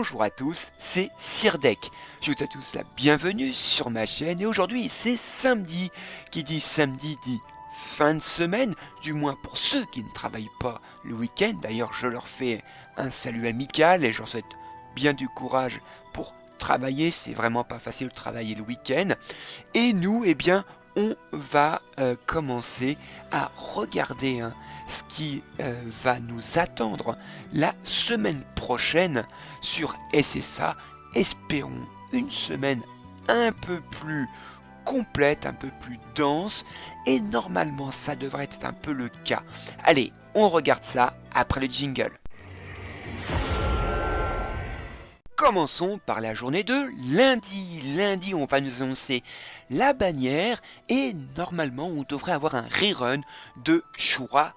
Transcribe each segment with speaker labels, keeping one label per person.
Speaker 1: Bonjour à tous, c'est Sirdek. Je vous souhaite tous la bienvenue sur ma chaîne et aujourd'hui c'est samedi. Qui dit samedi dit fin de semaine, du moins pour ceux qui ne travaillent pas le week-end. D'ailleurs je leur fais un salut amical et je leur souhaite bien du courage pour travailler. C'est vraiment pas facile de travailler le week-end. Et nous, eh bien, on va commencer à regarder ce qui va nous attendre la semaine prochaine sur SSA. Espérons une semaine un peu plus complète, un peu plus dense, et normalement ça devrait être un peu le cas. Allez, on regarde ça après le jingle. Commençons par la journée de lundi. Lundi, on va nous annoncer la bannière et normalement, on devrait avoir un rerun de Shura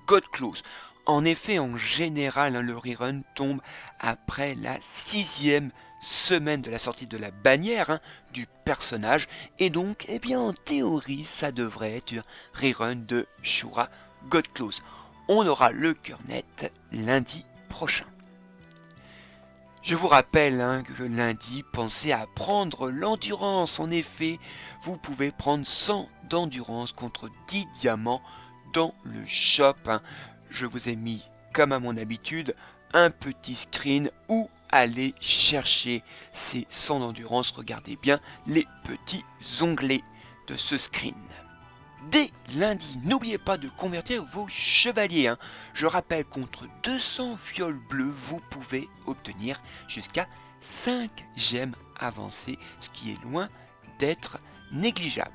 Speaker 1: God Close. En effet, en général, le rerun tombe après la 6e semaine de la sortie de la bannière du personnage. Et donc, eh bien, en théorie, ça devrait être un rerun de Shura God Close. On aura le cœur net lundi prochain. Je vous rappelle que lundi, pensez à prendre l'endurance. En effet, vous pouvez prendre 100 d'endurance contre 10 diamants dans le shop. Je vous ai mis, comme à mon habitude, un petit screen où aller chercher ces 100 d'endurance. Regardez bien les petits onglets de ce screen. Dès lundi, n'oubliez pas de convertir vos chevaliers. Je rappelle, contre 200 fioles bleues, vous pouvez obtenir jusqu'à 5 gemmes avancées, ce qui est loin d'être négligeable.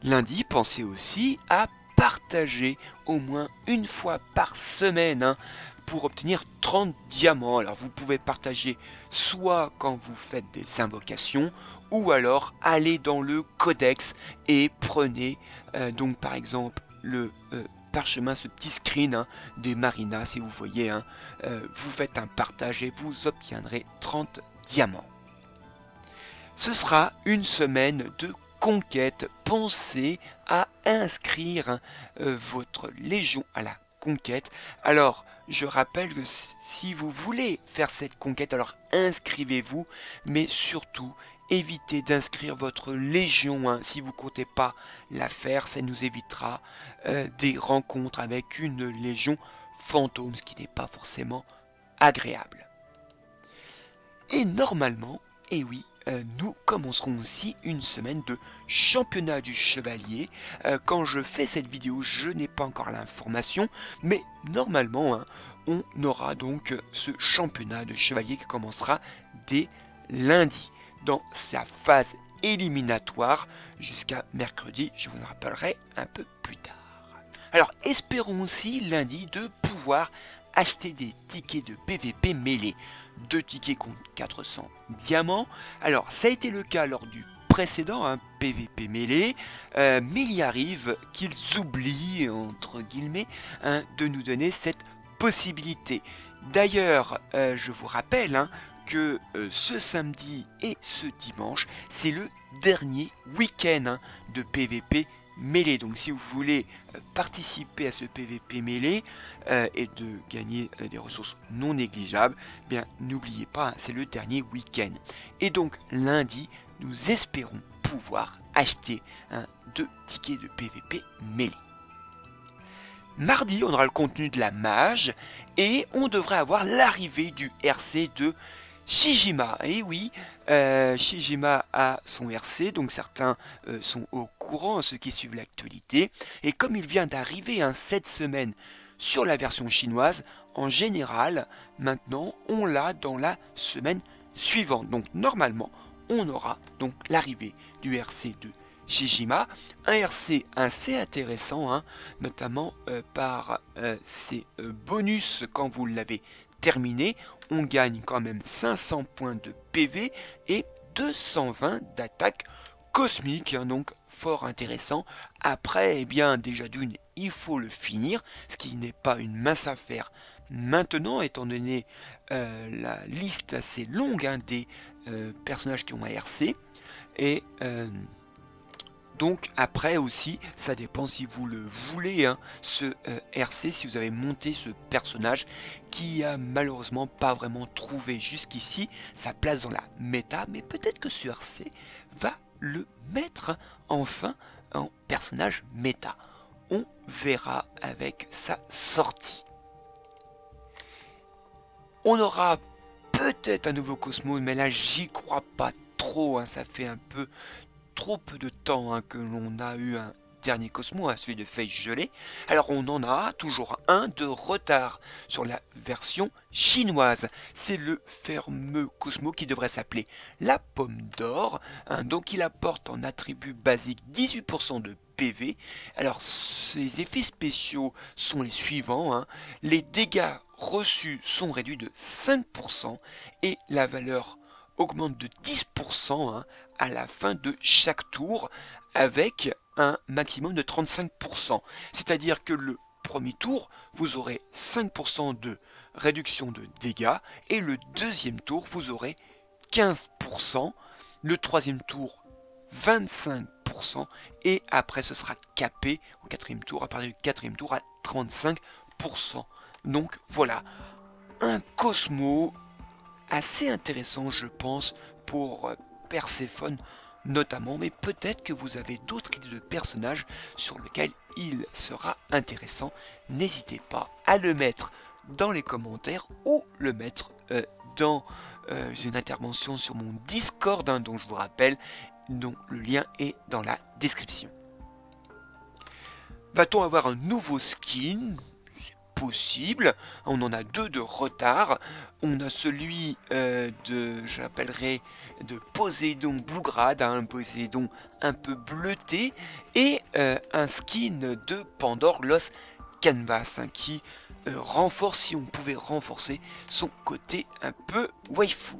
Speaker 1: Lundi, pensez aussi à partager au moins une fois par semaine pour obtenir 30 diamants. Alors vous pouvez partager soit quand vous faites des invocations ou alors aller dans le codex et prenez donc par exemple le parchemin, ce petit screen des marinas. Si vous voyez, vous faites un partage et vous obtiendrez 30 diamants. Ce sera une semaine de conquête. Pensez à inscrire votre légion à la conquête. Alors, je rappelle que si vous voulez faire cette conquête, alors inscrivez-vous, mais surtout, évitez d'inscrire votre légion. Si vous ne comptez pas la faire, ça nous évitera des rencontres avec une légion fantôme, ce qui n'est pas forcément agréable. Et normalement, et oui, nous commencerons aussi une semaine de championnat du chevalier. Quand je fais cette vidéo, je n'ai pas encore l'information, mais normalement, on aura donc ce championnat de chevalier qui commencera dès lundi, dans sa phase éliminatoire jusqu'à mercredi. Je vous en rappellerai un peu plus tard. Alors, espérons aussi lundi de pouvoir acheter des tickets de PVP mêlés. 2 tickets contre 400 diamants. Alors, ça a été le cas lors du précédent PVP mêlé, mais il arrive qu'ils oublient, entre guillemets, de nous donner cette possibilité. D'ailleurs, je vous rappelle que ce samedi et ce dimanche, c'est le dernier week-end de PVP mêlé. Donc si vous voulez participer à ce PVP mêlé et de gagner des ressources non négligeables, bien n'oubliez pas, c'est le dernier week-end. Et donc lundi, nous espérons pouvoir acheter 2 tickets de PVP mêlé. Mardi, on aura le contenu de la mage et on devrait avoir l'arrivée du RC de Shijima. Et oui, Shijima a son RC, donc certains sont au courant, ceux qui suivent l'actualité. Et comme il vient d'arriver cette semaine sur la version chinoise, en général, maintenant, on l'a dans la semaine suivante. Donc normalement, on aura donc l'arrivée du RC de Shijima, un RC assez intéressant, notamment par ses bonus quand vous l'avez terminé. On gagne quand même 500 points de PV et 220 d'attaque cosmique, donc fort intéressant. Après, eh bien, déjà d'une, il faut le finir, ce qui n'est pas une mince affaire maintenant, étant donné la liste assez longue des personnages qui ont un RC. Et Donc après aussi, ça dépend si vous le voulez, hein, ce RC, si vous avez monté ce personnage qui a malheureusement pas vraiment trouvé jusqu'ici sa place dans la méta, mais peut-être que ce RC va le mettre enfin en personnage méta. On verra avec sa sortie. On aura peut-être un nouveau Cosmo, mais là j'y crois pas trop, hein, ça fait un peu trop peu de temps, hein, que l'on a eu un dernier Cosmo, hein, celui de Face Gelée. Alors on en a toujours un de retard sur la version chinoise. C'est le fameux Cosmo qui devrait s'appeler la Pomme d'Or, hein, donc il apporte en attribut basique 18% de PV. Alors ses effets spéciaux sont les suivants, hein. Les dégâts reçus sont réduits de 5% et la valeur augmente de 10%, hein, à la fin de chaque tour avec un maximum de 35%. C'est-à-dire que le premier tour, vous aurez 5% de réduction de dégâts et le deuxième tour, vous aurez 15%, le troisième tour 25% et après ce sera capé au quatrième tour, à partir du quatrième tour à 35%. Donc voilà, un Cosmo assez intéressant je pense pour Perséphone notamment, mais peut-être que vous avez d'autres idées de personnages sur lesquels il sera intéressant. N'hésitez pas à le mettre dans les commentaires ou le mettre dans une intervention sur mon Discord, hein, dont je vous rappelle, dont le lien est dans la description. Va-t-on avoir un nouveau skin ? Possible. On en a deux de retard. On a celui j'appellerai de Poséidon Bluegrade, un Poséidon un peu bleuté, et un skin de Pandore Los Canvas, hein, qui renforce, si on pouvait renforcer son côté un peu waifu.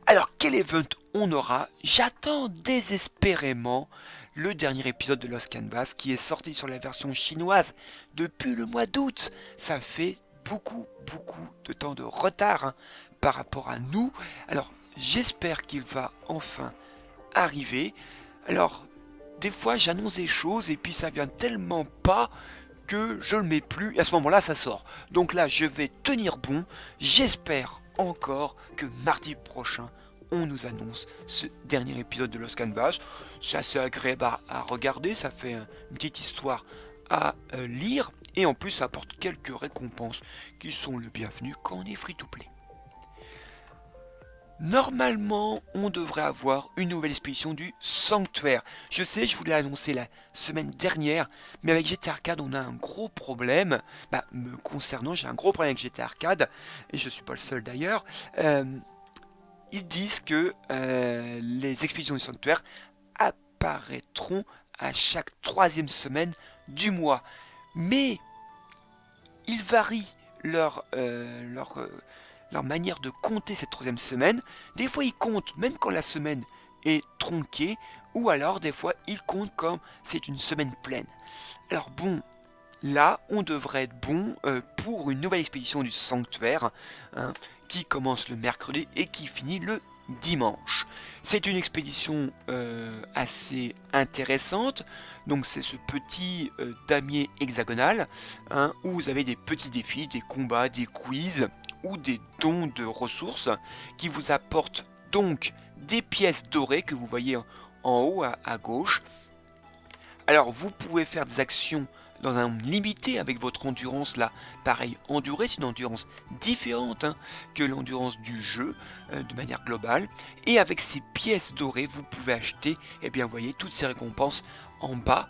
Speaker 1: Alors quel event on aura ? J'attends désespérément le dernier épisode de Lost Canvas qui est sorti sur la version chinoise depuis le mois d'août. Ça fait beaucoup de temps de retard, hein, par rapport à nous. Alors j'espère qu'il va enfin arriver. Alors des fois j'annonce des choses et puis ça vient tellement pas que je le mets plus et à ce moment là ça sort. Donc là je vais tenir bon. J'espère encore que mardi prochain on nous annonce ce dernier épisode de Lost Canvas. C'est assez agréable à regarder, ça fait une petite histoire à lire, et en plus ça apporte quelques récompenses qui sont le bienvenu quand on est free to play. Normalement, on devrait avoir une nouvelle expédition du Sanctuaire. Je sais, je voulais l'annoncer la semaine dernière, mais avec GTA Arcade, on a un gros problème. Me concernant, j'ai un gros problème avec GTA Arcade, et je suis pas le seul d'ailleurs. Ils disent que les expéditions du Sanctuaire apparaîtront à chaque 3e semaine du mois. Mais ils varient leur manière de compter cette 3e semaine. Des fois, ils comptent même quand la semaine est tronquée, ou alors des fois, ils comptent comme c'est une semaine pleine. Alors bon, là, on devrait être bon pour une nouvelle expédition du Sanctuaire, hein, qui commence le mercredi et qui finit le dimanche. C'est une expédition assez intéressante. Donc c'est ce petit damier hexagonal, hein, où vous avez des petits défis, des combats, des quiz ou des dons de ressources qui vous apportent donc des pièces dorées que vous voyez en haut à gauche. Alors vous pouvez faire des actions dans un limité avec votre endurance là. Pareil, endurer, c'est une endurance différente, hein, que l'endurance du jeu de manière globale. Et avec ces pièces dorées, vous pouvez acheter, et bien vous voyez toutes ces récompenses en bas.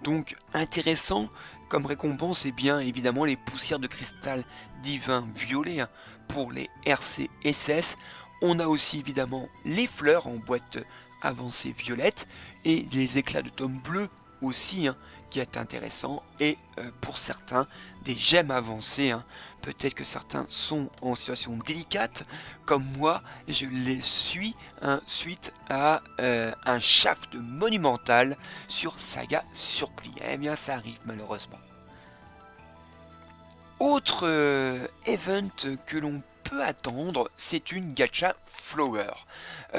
Speaker 1: Donc intéressant comme récompense, et bien évidemment les poussières de cristal divin violet, hein, pour les RCSS. On a aussi évidemment les fleurs en boîte avancée violette et les éclats de tome bleu aussi, hein, qui est intéressant, et pour certains des gemmes avancées, hein. Peut-être que certains sont en situation délicate comme moi je les suis, hein, suite à un shaft monumental sur Saga Surplis. Eh bien ça arrive malheureusement. Autre event que l'on peut attendre, c'est une Gacha Flower.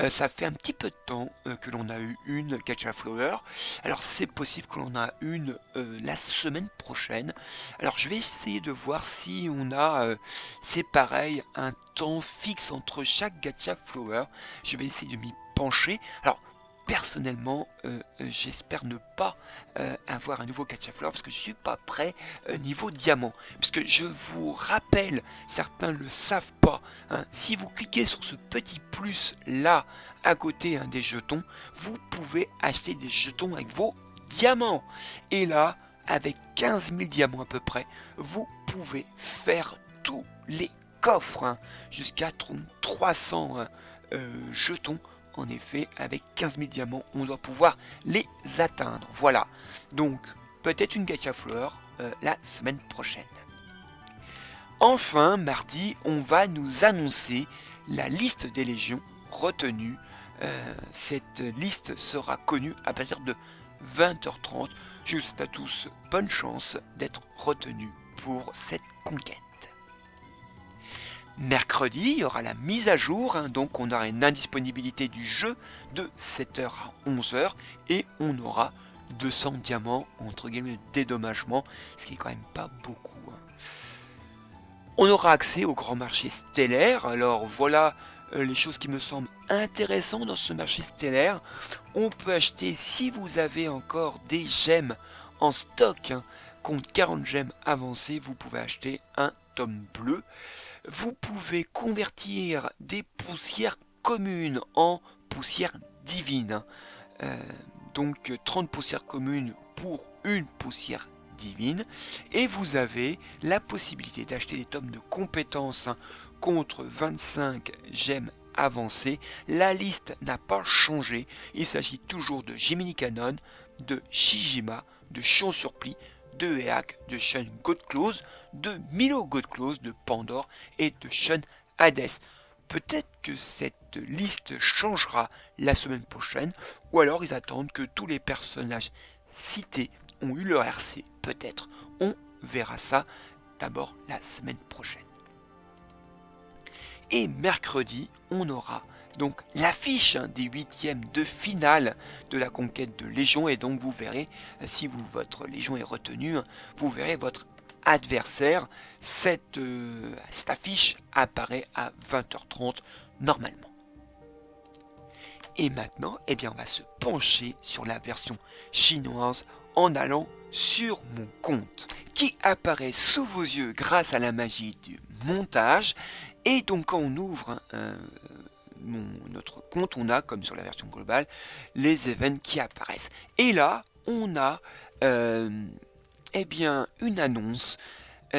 Speaker 1: Ça fait un petit peu de temps que l'on a eu une Gacha Flower. Alors c'est possible que l'on a une la semaine prochaine. Alors je vais essayer de voir si on a, c'est pareil, un temps fixe entre chaque Gacha Flower. Je vais essayer de m'y pencher. Alors personnellement, j'espère ne pas avoir un nouveau Gacha Flower parce que je suis pas prêt niveau diamant. Puisque je vous rappelle, certains le savent pas, hein, si vous cliquez sur ce petit plus là à côté des jetons, vous pouvez acheter des jetons avec vos diamants. Et là, avec 15 000 diamants à peu près, vous pouvez faire tous les coffres, hein, jusqu'à 300 jetons. En effet, avec 15 000 diamants, on doit pouvoir les atteindre. Voilà. Donc, peut-être une Gacha Flower la semaine prochaine. Enfin, mardi, on va nous annoncer la liste des légions retenues. Cette liste sera connue à partir de 20h30. Je vous souhaite à tous bonne chance d'être retenus pour cette conquête. Mercredi, il y aura la mise à jour, hein, donc on aura une indisponibilité du jeu de 7h à 11h et on aura 200 diamants, entre guillemets, de dédommagement, ce qui est quand même pas beaucoup. Hein. On aura accès au grand marché stellaire, alors voilà les choses qui me semblent intéressantes dans ce marché stellaire. On peut acheter, si vous avez encore des gemmes en stock, hein, compte 40 gemmes avancées, vous pouvez acheter un tome bleu. Vous pouvez convertir des poussières communes en poussières divines. Donc 30 poussières communes pour une poussière divine. Et vous avez la possibilité d'acheter des tomes de compétences, hein, contre 25 gemmes avancées. La liste n'a pas changé. Il s'agit toujours de Gemini Canon, de Shijima, de Shion Surplis, de Eak, de Shun Godclose, de Milo Godclose, de Pandore et de Shun Hades. Peut-être que cette liste changera la semaine prochaine, ou alors ils attendent que tous les personnages cités ont eu leur RC. Peut-être. On verra ça d'abord la semaine prochaine. Et mercredi, on aura donc l'affiche, hein, des 8e de finale de la conquête de Légion. Et donc vous verrez, si votre Légion est retenue, hein, vous verrez votre adversaire. Cette affiche apparaît à 20h30 normalement. Et maintenant, eh bien, on va se pencher sur la version chinoise en allant sur mon compte, qui apparaît sous vos yeux grâce à la magie du montage. Et donc quand on ouvre notre compte, on a, comme sur la version globale, les events qui apparaissent. Et là, on a eh bien, une annonce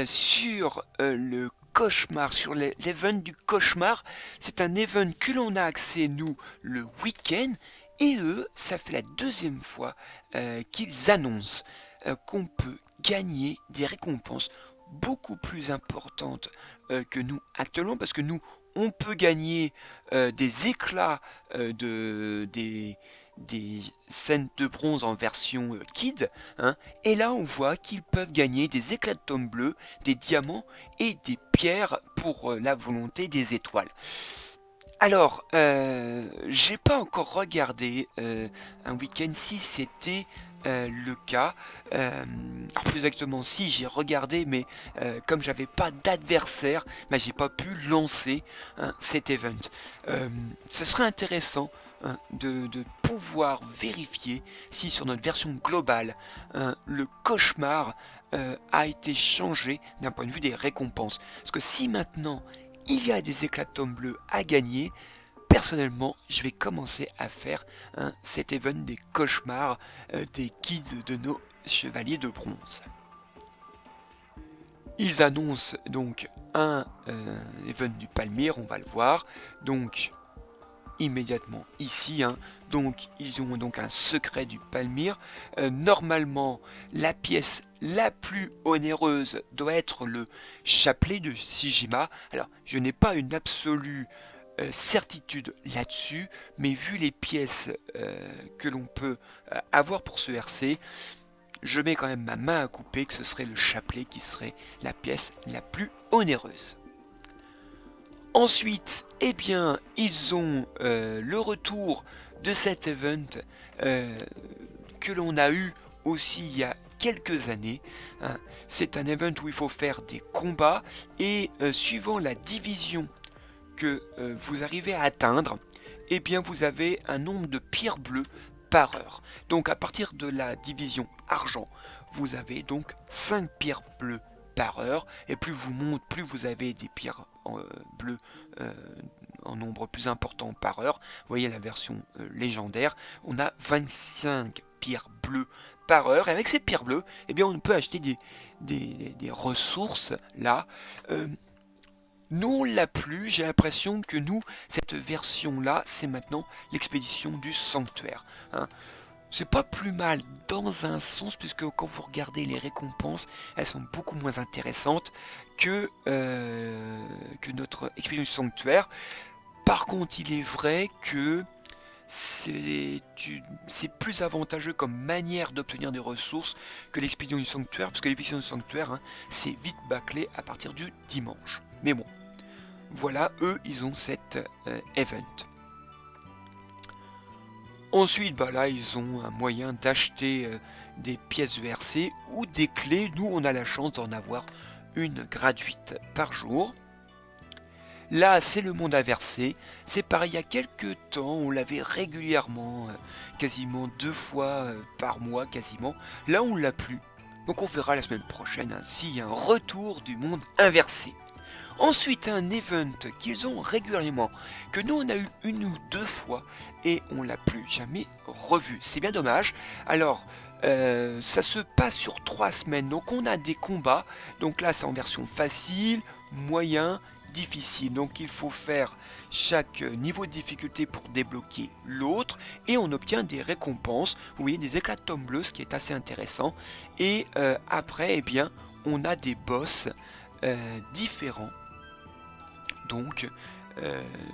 Speaker 1: sur le cauchemar, sur l'event du cauchemar. C'est un event que l'on a accès, nous, le week-end. Et eux, ça fait la deuxième fois qu'ils annoncent qu'on peut gagner des récompenses beaucoup plus importantes que nous actuellement, parce que nous, on peut gagner des éclats des scènes de bronze en version Kid, hein, et là on voit qu'ils peuvent gagner des éclats de tome bleu, des diamants et des pierres pour la volonté des étoiles. Alors, j'ai pas encore regardé un week-end si c'était le cas. Alors plus exactement, si j'ai regardé, mais comme j'avais pas d'adversaire, bah, j'ai pas pu lancer, hein, cet event. Ce serait intéressant, hein, de pouvoir vérifier si sur notre version globale, hein, le cauchemar a été changé d'un point de vue des récompenses. Parce que si maintenant il y a des éclats de tome bleu à gagner, personnellement, je vais commencer à faire, hein, cet event des cauchemars des kids de nos chevaliers de bronze. Ils annoncent donc un event du Palmyre, on va le voir. Donc immédiatement ici, hein. Donc ils ont donc un secret du Palmyre. Normalement, la pièce la plus onéreuse doit être le chapelet de Shijima. Alors je n'ai pas une absolue certitude là-dessus, mais vu les pièces que l'on peut avoir pour ce RC, je mets quand même ma main à couper que ce serait le chapelet qui serait la pièce la plus onéreuse. Ensuite, eh bien, ils ont le retour de cet event que l'on a eu aussi il y a quelques années. Hein. C'est un event où il faut faire des combats et suivant la division que vous arrivez à atteindre, eh bien vous avez un nombre de pierres bleues par heure. Donc à partir de la division argent, vous avez donc 5 pierres bleues par heure, et plus vous montez, plus vous avez des pierres bleues en nombre plus important par heure. Vous voyez la version légendaire, on a 25 pierres bleues par heure, et avec ces pierres bleues, eh bien on peut acheter des ressources là. Nous, on l'a plus, j'ai l'impression que nous, cette version-là, c'est maintenant l'expédition du sanctuaire. Hein. C'est pas plus mal dans un sens, puisque quand vous regardez les récompenses, elles sont beaucoup moins intéressantes que notre expédition du sanctuaire. Par contre, il est vrai que c'est plus avantageux comme manière d'obtenir des ressources que l'expédition du sanctuaire, parce que l'expédition du sanctuaire, hein, c'est vite bâclé à partir du dimanche. Mais bon, voilà, eux, ils ont cet event. Ensuite, bah là, ils ont un moyen d'acheter des pièces ERC ou des clés. Nous, on a la chance d'en avoir une gratuite par jour. Là, c'est le monde inversé. C'est pareil, il y a quelques temps, on l'avait régulièrement, quasiment 2 fois par mois, quasiment. Là, on l'a plus. Donc on verra la semaine prochaine hein, s'il y a un retour du monde inversé. Ensuite, un event qu'ils ont régulièrement, que nous on a eu 1 ou 2 fois et on l'a plus jamais revu. C'est bien dommage. Alors, ça se passe sur 3 semaines, donc on a des combats. Donc là, c'est en version facile, moyen, difficile. Donc il faut faire chaque niveau de difficulté pour débloquer l'autre et on obtient des récompenses. Vous voyez, des éclats de tomes bleus, ce qui est assez intéressant. Et après, eh bien, on a des boss différents. Donc,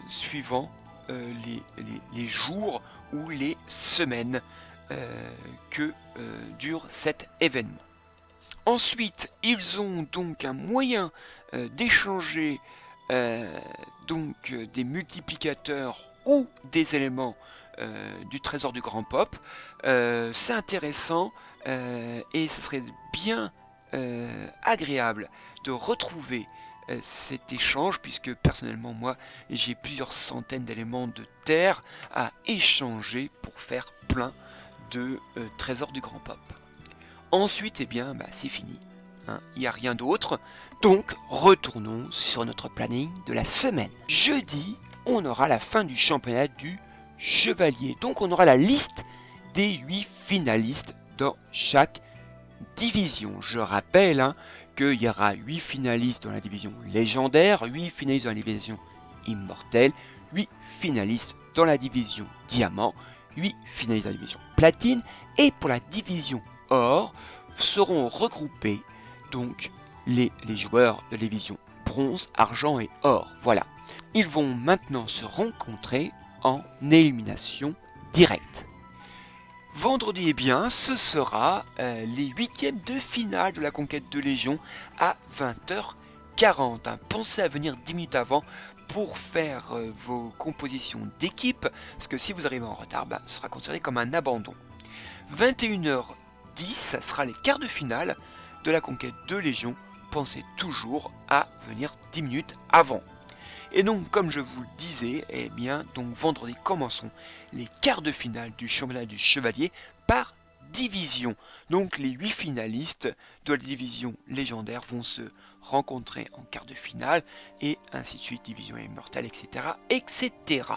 Speaker 1: suivant les jours ou les semaines que dure cet événement. Ensuite, ils ont donc un moyen d'échanger donc des multiplicateurs ou des éléments du trésor du Grand Pop. C'est intéressant et ce serait bien agréable de retrouver cet échange, puisque personnellement moi j'ai plusieurs centaines d'éléments de terre à échanger pour faire plein de trésors du Grand Pop. Ensuite, eh bien, c'est fini. Hein, il n'y a rien d'autre. Donc, retournons sur notre planning de la semaine. Jeudi, on aura la fin du championnat du chevalier. Donc, on aura la liste des 8 finalistes dans chaque division. Je rappelle hein, qu'il y aura 8 finalistes dans la division légendaire, 8 finalistes dans la division immortelle, 8 finalistes dans la division diamant, 8 finalistes dans la division platine, et pour la division or seront regroupés donc les joueurs de la division bronze, argent et or. Voilà. Ils vont maintenant se rencontrer en élimination directe. Vendredi, eh bien, ce sera les 8e de finale de la conquête de Légion à 20h40. Hein. Pensez à venir 10 minutes avant pour faire vos compositions d'équipe, parce que si vous arrivez en retard, ce sera considéré comme un abandon. 21h10, ça sera les quarts de finale de la conquête de Légion. Pensez toujours à venir 10 minutes avant. Et donc, comme je vous le disais, eh bien, donc vendredi commenceront les quarts de finale du championnat du chevalier par division. Donc, les 8 finalistes de la division légendaire vont se rencontrer en quart de finale, et ainsi de suite, division immortelle, etc., etc.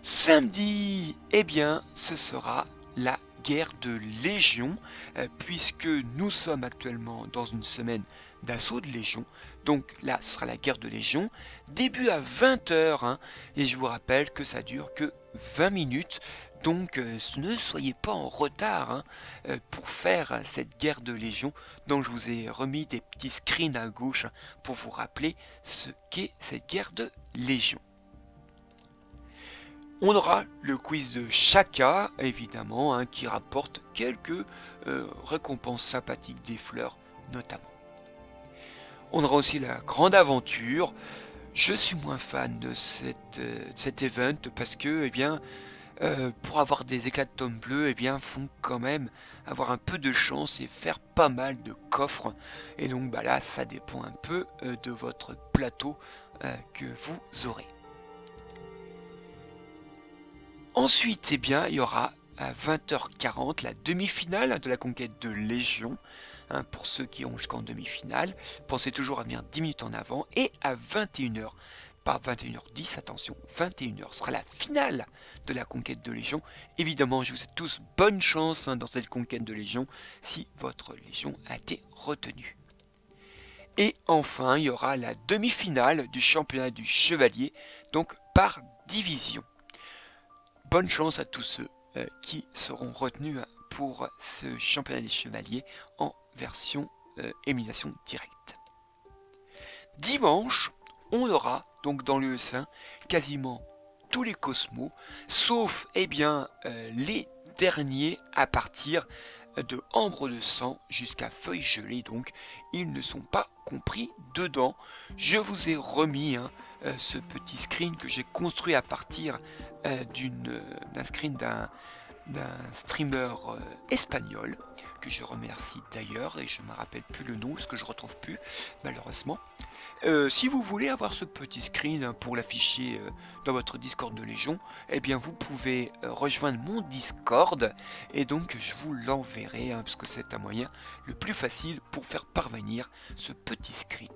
Speaker 1: Samedi, eh bien, ce sera la guerre de Légion, puisque nous sommes actuellement dans une semaine d'assaut de Légion. Donc là, ce sera la guerre de Légion. Début à 20h, hein, et je vous rappelle que ça dure que 20 minutes. Donc ne soyez pas en retard hein, pour faire cette guerre de Légion. Donc je vous ai remis des petits screens à gauche pour vous rappeler ce qu'est cette guerre de Légion. On aura le quiz de Chaka, évidemment, hein, qui rapporte quelques récompenses sympathiques, des fleurs notamment. On aura aussi la grande aventure, Je suis moins fan de cet event parce que, eh bien, pour avoir des éclats de tomes bleus, eh bien, font quand même avoir un peu de chance et faire pas mal de coffres. Et donc, bah là, ça dépend un peu de votre plateau que vous aurez. Ensuite, eh bien, il y aura à 20h40 la demi-finale de la conquête de Légion. Pour ceux qui ont jusqu'en demi-finale, pensez toujours à venir 10 minutes en avant. Et à 21h, pas 21h10, attention, 21h sera la finale de la conquête de Légion. Évidemment, je vous souhaite tous bonne chance dans cette conquête de Légion si votre Légion a été retenue. Et enfin, il y aura la demi-finale du championnat du Chevalier, donc par division. Bonne chance à tous ceux qui seront retenus pour ce championnat des chevaliers en version élimination directe. Dimanche, on aura donc dans l'UE5 quasiment tous les cosmos, sauf les derniers à partir de Ambre de Sang jusqu'à Feuille Gelée, donc ils ne sont pas compris dedans. Je vous ai remis ce petit screen que j'ai construit à partir d'un screen d'un streamer espagnol que je remercie d'ailleurs, et je ne me rappelle plus le nom parce que je ne retrouve plus malheureusement. Si vous voulez avoir ce petit screen pour l'afficher dans votre Discord de Légion, eh bien vous pouvez rejoindre mon Discord et donc je vous l'enverrai parce que c'est un moyen le plus facile pour faire parvenir ce petit screen.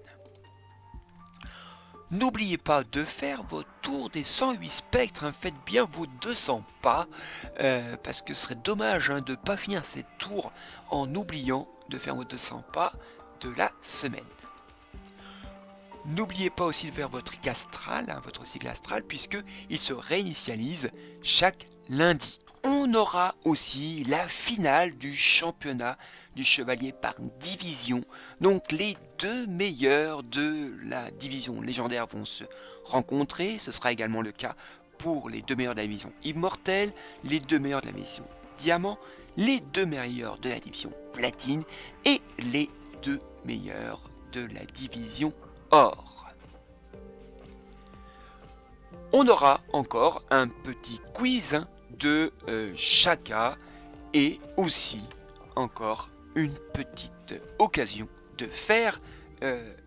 Speaker 1: N'oubliez pas de faire vos tours des 108 spectres, faites bien vos 200 pas, parce que ce serait dommage de ne pas finir ces tours en oubliant de faire vos 200 pas de la semaine. N'oubliez pas aussi de faire votre cycle astral, puisqu'il se réinitialise chaque lundi. On aura aussi la finale du championnat du chevalier par division. Donc les deux meilleurs de la division légendaire vont se rencontrer. Ce sera également le cas pour les deux meilleurs de la division immortelle, les deux meilleurs de la division diamant, les deux meilleurs de la division platine et les deux meilleurs de la division or. On aura encore un petit quiz de Chaka et aussi encore une petite occasion de faire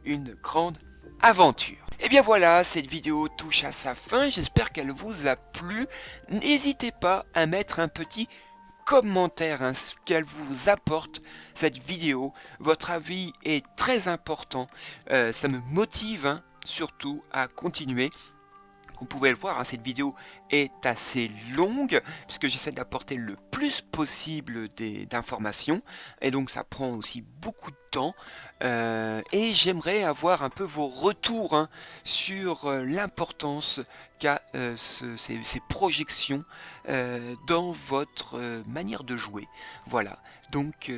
Speaker 1: une grande aventure. Et bien voilà, cette vidéo touche à sa fin, j'espère qu'elle vous a plu. N'hésitez pas à mettre un petit commentaire ce qu'elle vous apporte cette vidéo. Votre avis est très important, ça me motive surtout à continuer. Vous pouvez le voir, cette vidéo est assez longue puisque j'essaie d'apporter le plus possible d'informations et donc ça prend aussi beaucoup de temps et j'aimerais avoir un peu vos retours sur l'importance qu'a ces projections dans votre manière de jouer. Voilà, donc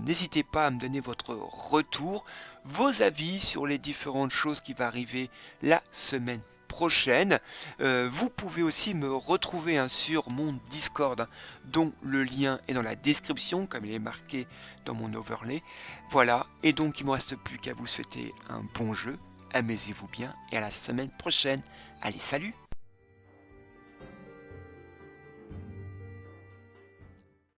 Speaker 1: n'hésitez pas à me donner votre retour, vos avis sur les différentes choses qui vont arriver la semaine prochaine. Vous pouvez aussi me retrouver sur mon Discord dont le lien est dans la description comme il est marqué dans mon overlay. Voilà, et donc il ne me reste plus qu'à vous souhaiter un bon jeu, amusez-vous bien et à la semaine prochaine. Allez, salut!